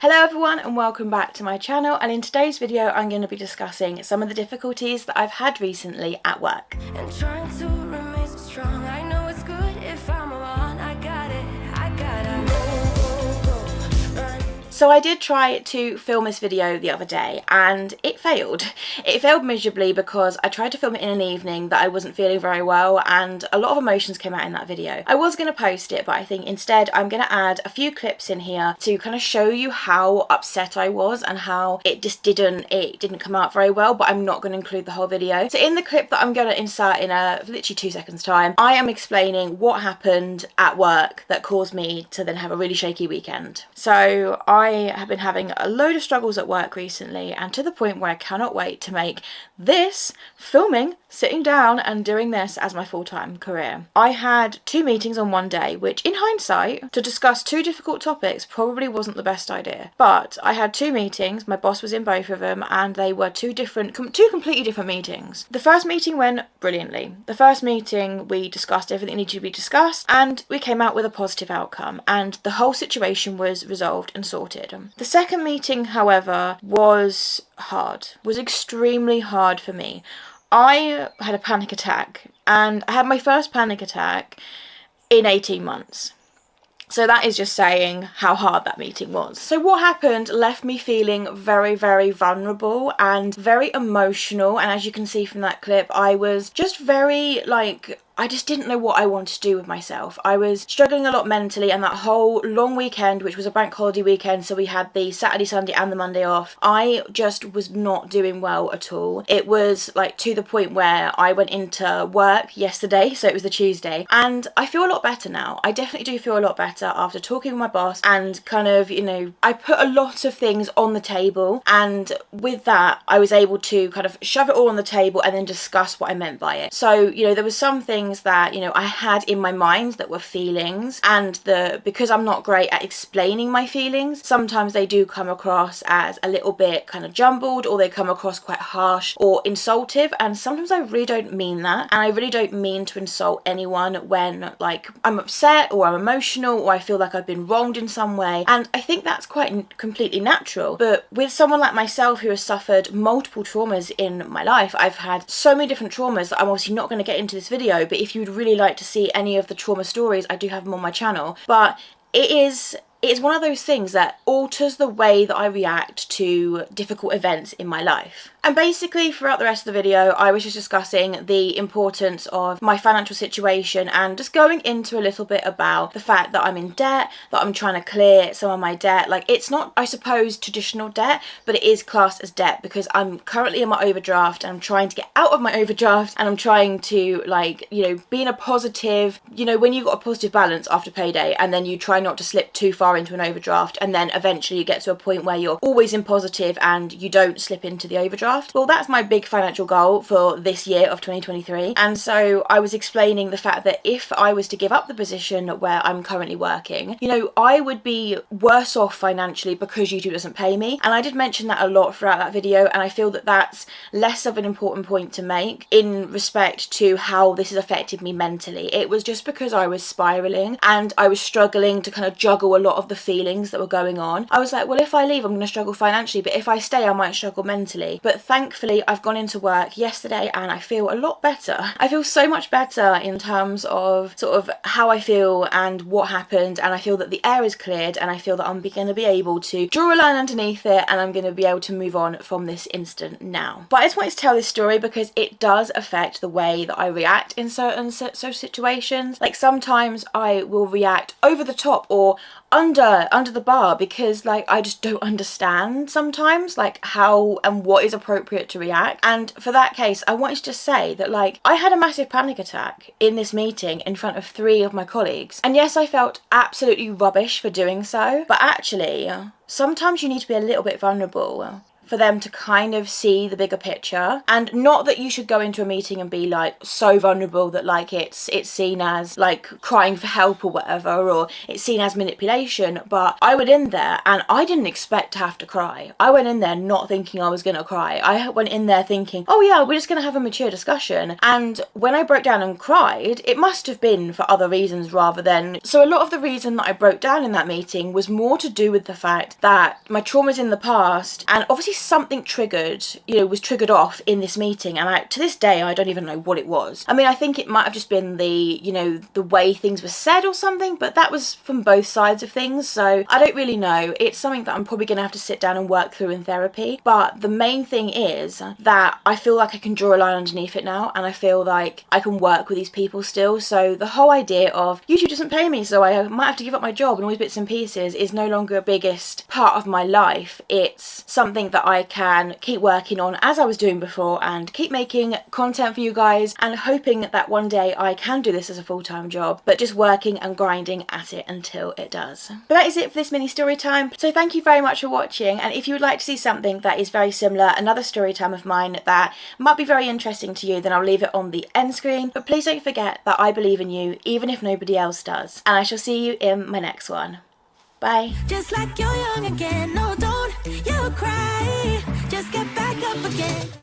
Hello everyone and welcome back to my channel, and in today's video I'm going to be discussing some of the difficulties that I've had recently at work. And trying to remain so strong. I know it's good if I'm alone. I got it. I gotta go, run. So I did try to film this video the other day and it failed. It failed miserably because I tried to film it in an evening that I wasn't feeling very well and a lot of emotions came out in that video. I was going to post it, but I think instead I'm going to add a few clips in here to kind of show you how upset I was and how it just didn't come out very well, but I'm not going to include the whole video. So in the clip that I'm going to insert in literally 2 seconds time, I am explaining what happened at work that caused me to then have a really shaky weekend. So I have been having a load of struggles at work recently, and to the point where I cannot wait to make this filming, sitting down and doing this as my full-time career. I had 2 meetings on one day, which in hindsight, to discuss 2 difficult topics probably wasn't the best idea. But I had 2 meetings, my boss was in both of them, and they were two completely different meetings. The first meeting went brilliantly. The first meeting we discussed everything that needed to be discussed and we came out with a positive outcome and the whole situation was resolved and sorted. The second meeting, however, was extremely hard for me. I had a panic attack, and I had my first panic attack in 18 months. So that is just saying how hard that meeting was. So what happened left me feeling very, very vulnerable and very emotional. And as you can see from that clip, I was just very I just didn't know what I wanted to do with myself. I was struggling a lot mentally, and that whole long weekend, which was a bank holiday weekend, so we had the Saturday, Sunday and the Monday off, I just was not doing well at all. It was to the point where I went into work yesterday, so it was the Tuesday, and I feel a lot better now. I definitely do feel a lot better after talking with my boss and kind of, I put a lot of things on the table, and with that I was able to kind of shove it all on the table and then discuss what I meant by it. So, there was some things that I had in my mind that were feelings, and because I'm not great at explaining my feelings, sometimes they do come across as a little bit kind of jumbled, or they come across quite harsh or insultive, and sometimes I really don't mean that, and I really don't mean to insult anyone when I'm upset or I'm emotional or I feel like I've been wronged in some way, and I think that's quite completely natural. But with someone like myself who has suffered multiple traumas in my life, I've had so many different traumas that I'm obviously not going to get into this video, but if you'd really like to see any of the trauma stories, I do have them on my channel. But it's one of those things that alters the way that I react to difficult events in my life. And basically throughout the rest of the video I was just discussing the importance of my financial situation and just going into a little bit about the fact that I'm in debt, that I'm trying to clear some of my debt. It's not, I suppose, traditional debt, but it is classed as debt because I'm currently in my overdraft and I'm trying to get out of my overdraft, and I'm trying to be in a positive, when you've got a positive balance after payday and then you try not to slip too far into an overdraft, and then eventually you get to a point where you're always in positive and you don't slip into the overdraft. Well, that's my big financial goal for this year of 2023. And so I was explaining the fact that if I was to give up the position where I'm currently working, I would be worse off financially because YouTube doesn't pay me. And I did mention that a lot throughout that video, and I feel that that's less of an important point to make in respect to how this has affected me mentally. It was just because I was spiraling and I was struggling to kind of juggle a lot of the feelings that were going on. I was like, well, if I leave I'm going to struggle financially, but if I stay I might struggle mentally. But thankfully I've gone into work yesterday and I feel a lot better. I feel so much better in terms of sort of how I feel and what happened, and I feel that the air is cleared, and I feel that I'm going to be able to draw a line underneath it, and I'm going to be able to move on from this instant now. But I just wanted to tell this story because it does affect the way that I react in certain situations. Sometimes I will react over the top or under the bar because I just don't understand sometimes how and what is appropriate to react. And for that case I wanted to just say that I had a massive panic attack in this meeting in front of 3 of my colleagues, and yes, I felt absolutely rubbish for doing so, but actually sometimes you need to be a little bit vulnerable for them to kind of see the bigger picture. And not that you should go into a meeting and be like so vulnerable that like it's seen as like crying for help or whatever, or it's seen as manipulation. But I went in there and I didn't expect to have to cry. I went in there not thinking I was gonna cry. I went in there thinking, oh yeah, we're just gonna have a mature discussion. And when I broke down and cried, it must have been for other reasons rather than... So a lot of the reason that I broke down in that meeting was more to do with the fact that my traumas in the past, and obviously something triggered, was triggered off in this meeting, and to this day I don't even know what it was. I mean, I think it might have just been the way things were said or something, but that was from both sides of things, so I don't really know. It's something that I'm probably gonna have to sit down and work through in therapy. But the main thing is that I feel like I can draw a line underneath it now, and I feel like I can work with these people still. So the whole idea of YouTube doesn't pay me, so I might have to give up my job and all these bits and pieces is no longer a biggest part of my life. It's something that I can keep working on as I was doing before and keep making content for you guys, and hoping that one day I can do this as a full-time job, but just working and grinding at it until it does. But that is it for this mini story time. So thank you very much for watching, and if you would like to see something that is very similar, another story time of mine that might be very interesting to you, then I'll leave it on the end screen. But please don't forget that I believe in you, even if nobody else does. And I shall see you in my next one. Bye. Just like you're young again, no, don't you cry. Just get back up again.